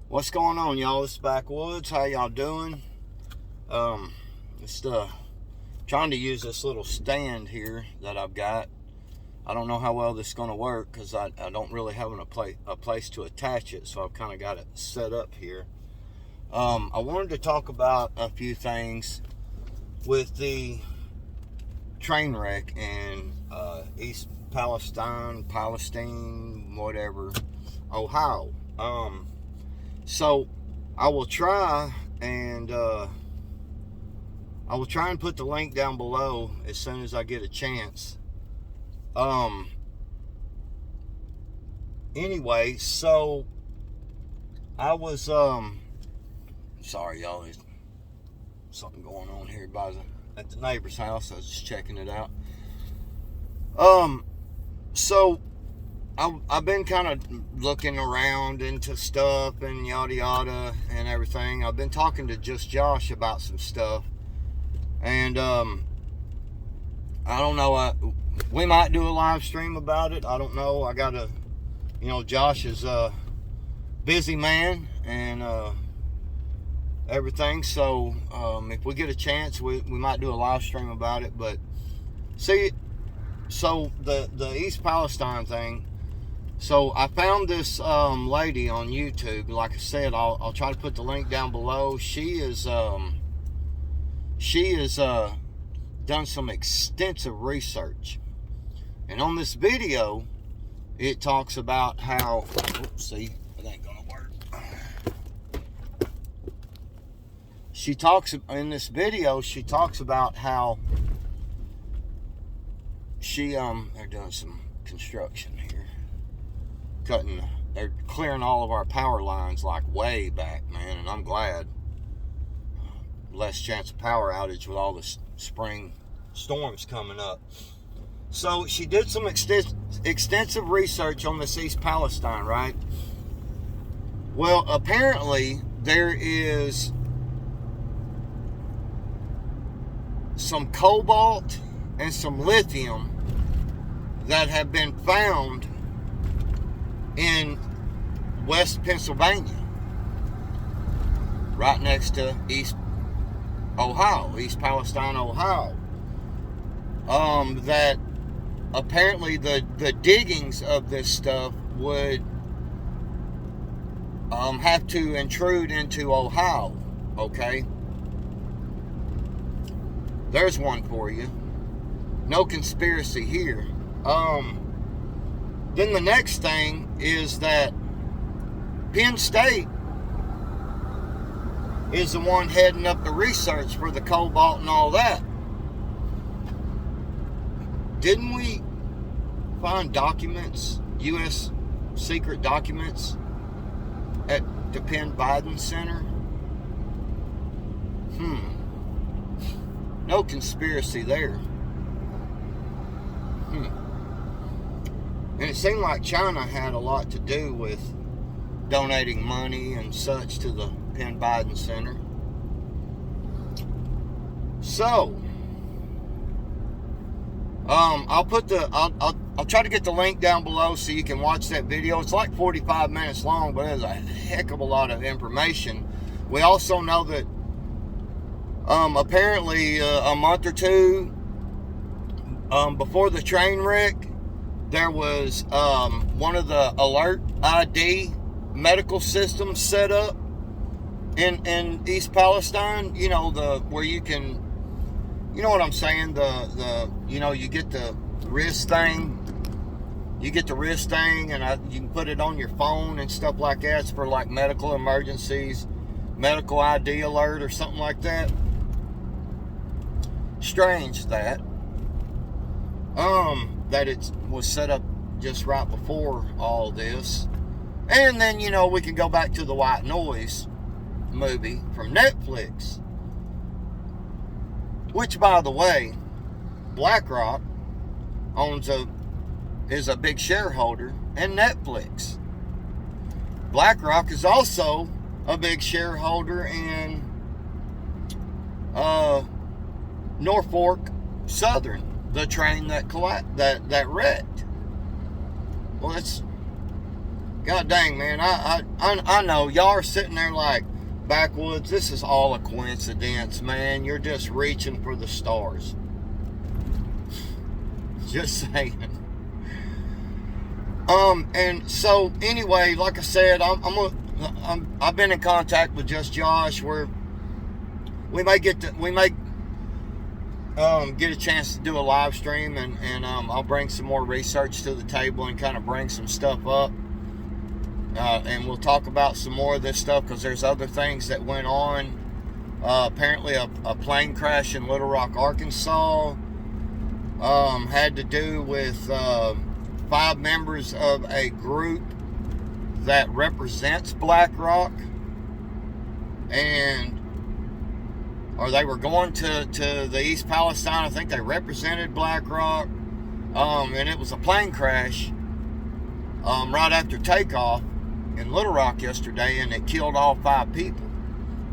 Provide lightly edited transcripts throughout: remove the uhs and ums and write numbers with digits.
What's going on, y'all? This is Backwoods. How y'all doing? Just trying to use this little stand here that I've got. I don't know how well this is going to work because I don't really have a place to attach it, so I've kind of got it set up here. I wanted to talk about a few things with the train wreck in East Palestine, whatever, Ohio. So I will try and put the link down below as soon as I get a chance. Anyway, so I was sorry y'all, there's something going on here at the neighbor's house. I was just checking it out. So I've been kind of looking around into stuff and yada yada and everything. I've been talking to just Josh about some stuff, and I don't know. We might do a live stream about it. I don't know. I gotta, Josh is a busy man and everything. So if we get a chance, we might do a live stream about it. But see, so the East Palestine thing. So I found this lady on YouTube. Like I said, I'll try to put the link down below. She is done some extensive research, and on this video, it talks about how. See, it ain't gonna work. In this video. She talks about how they're doing some construction here. They're clearing all of our power lines like way back, man, and I'm glad. Less chance of power outage with all the spring storms coming up. So she did some extensive research on this East Palestine, right? Well, apparently there is some cobalt and some lithium that have been found in West Pennsylvania, right next to East Palestine, Ohio. That apparently the diggings of this stuff would have to intrude into Ohio. Okay, there's one for you. No conspiracy here. Then the next thing is that Penn State is the one heading up the research for the cobalt and all that. Didn't we find documents, U.S. secret documents, at the Penn Biden Center? No conspiracy there. And it seemed like China had a lot to do with donating money and such to the Penn Biden Center. So, I'll try to get the link down below so you can watch that video. It's like 45 minutes long, but it's a heck of a lot of information. We also know that apparently a month or two before the train wreck, there was one of the alert ID medical systems set up in East Palestine. Where you can, you know what I'm saying? You get the wrist thing. You get the wrist thing, and you can put it on your phone and stuff like that. It's for like medical emergencies, medical ID alert or something like that. Strange that it was set up just right before all this. And then, we can go back to the White Noise movie from Netflix, which, by the way, BlackRock is a big shareholder in Netflix. BlackRock is also a big shareholder in Norfolk Southern, the train that wrecked. Well, that's God dang, man, I know y'all are sitting there like, backwoods, this is all a coincidence, man. You're just reaching for the stars. Just saying. And so anyway, like I said, I've been in contact with Just Josh, where we may get a chance to do a live stream, and I'll bring some more research to the table and kind of bring some stuff up. And we'll talk about some more of this stuff, because there's other things that went on. Apparently a plane crash in Little Rock, Arkansas, had to do with 5 members of a group that represents Black Rock, or they were going to the East Palestine. I think they represented Black Rock, and it was a plane crash right after takeoff in Little Rock yesterday, and it killed all 5 people.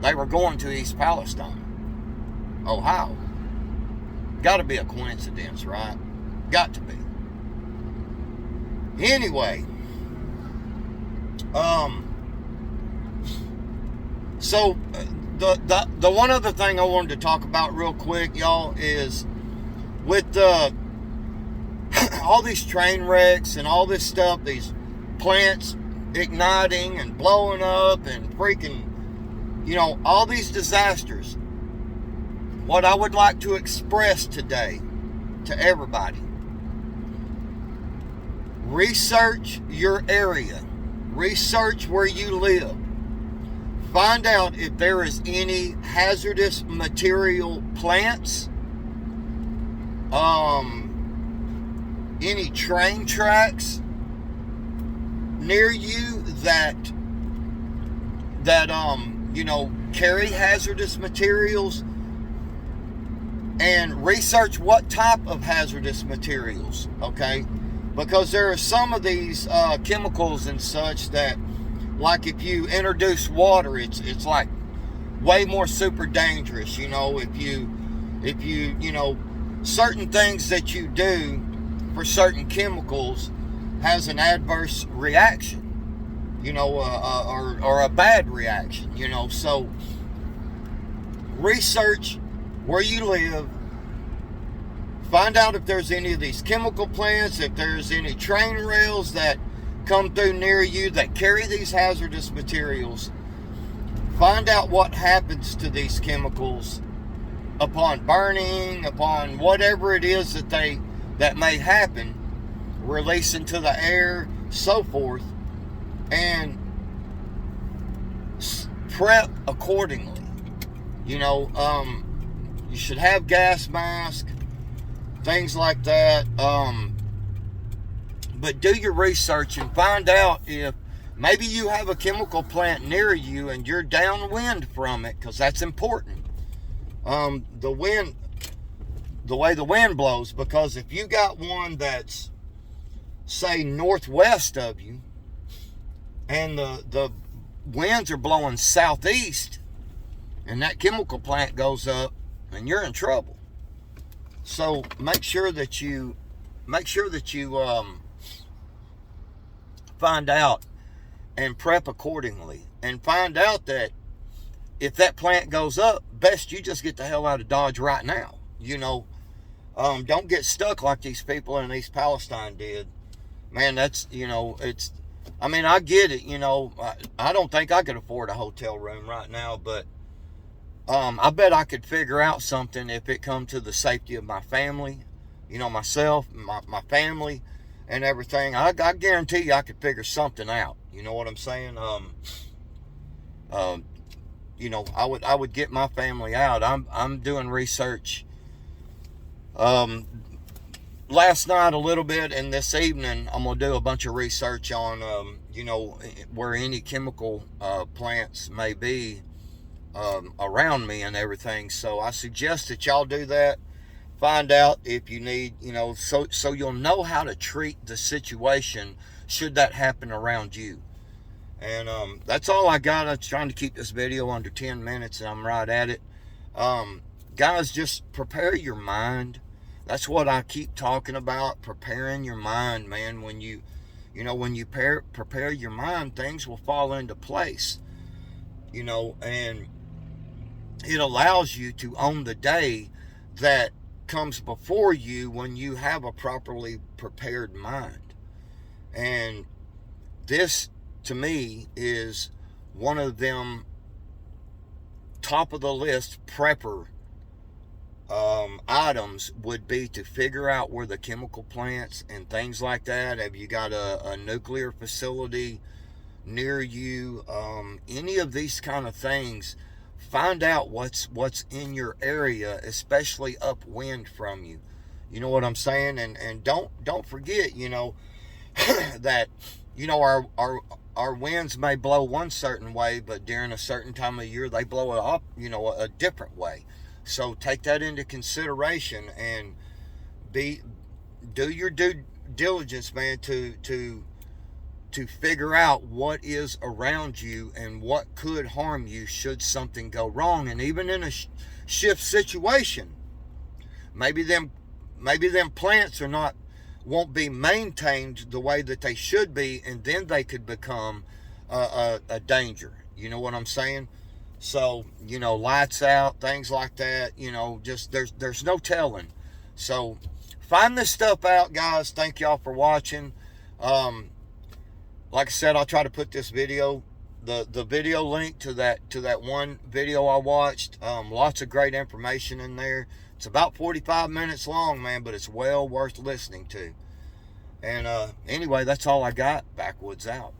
They were going to East Palestine, Ohio. Got to be a coincidence, right? Got to be. Anyway, so the one other thing I wanted to talk about real quick, y'all, is with all these train wrecks and all this stuff, these plants igniting and blowing up and freaking, all these disasters. What I would like to express today to everybody: research your area, research where you live, find out if there is any hazardous material plants, any train tracks near you that carry hazardous materials, and research what type of hazardous materials, okay? Because there are some of these chemicals and such that, like, if you introduce water, it's like way more super dangerous. If you certain things that you do for certain chemicals has an adverse reaction, or a bad reaction, so research where you live, find out if there's any of these chemical plants, if there's any train rails that come through near you that carry these hazardous materials. Find out what happens to these chemicals upon burning, upon whatever it is that may happen, release into the air, so forth, and prep accordingly. You should have gas masks, things like that. But do your research and find out if maybe you have a chemical plant near you and you're downwind from it, because that's important. The way the wind blows, because if you got one that's, say, northwest of you, and the winds are blowing southeast, and that chemical plant goes up, and you're in trouble. So make sure that you find out and prep accordingly, and find out that if that plant goes up, best you just get the hell out of Dodge right now. Don't get stuck like these people in East Palestine did. Man, that's, I get it, I don't think I could afford a hotel room right now, but I bet I could figure out something if it come to the safety of my family, myself, my family, and everything. I guarantee you I could figure something out. You know what I'm saying? I would get my family out. I'm doing research. Last night a little bit, and this evening I'm gonna do a bunch of research on, where any chemical plants may be around me and everything. So I suggest that y'all do that. Find out if you need, so you'll know how to treat the situation should that happen around you. And that's all I got. I'm trying to keep this video under 10 minutes, and I'm right at it. Guys, just prepare your mind. That's what I keep talking about, preparing your mind, man. When you You know, when you prepare your mind, things will fall into place. You know, and it allows you to own the day that comes before you when you have a properly prepared mind. And this, to me, is one of them top of the list prepper items would be to figure out where the chemical plants and things like that. Have you got a nuclear facility near you? Any of these kind of things. Find out what's in your area, especially upwind from you. You know what I'm saying? And don't forget, you know, that, you know, our winds may blow one certain way, but during a certain time of year they blow it up, you know, a different way. So take that into consideration and do your due diligence, man, to figure out what is around you and what could harm you should something go wrong. And even in a shift situation, maybe them plants won't be maintained the way that they should be, and then they could become a danger. You know what I'm saying? So, you know, lights out, things like that, you know, just there's no telling. So find this stuff out, guys. Thank y'all for watching. Like I said, I'll try to put this video, the video link to that one video I watched. Lots of great information in there. It's about 45 minutes long, man, but it's well worth listening to. And anyway, that's all I got. Backwoods out.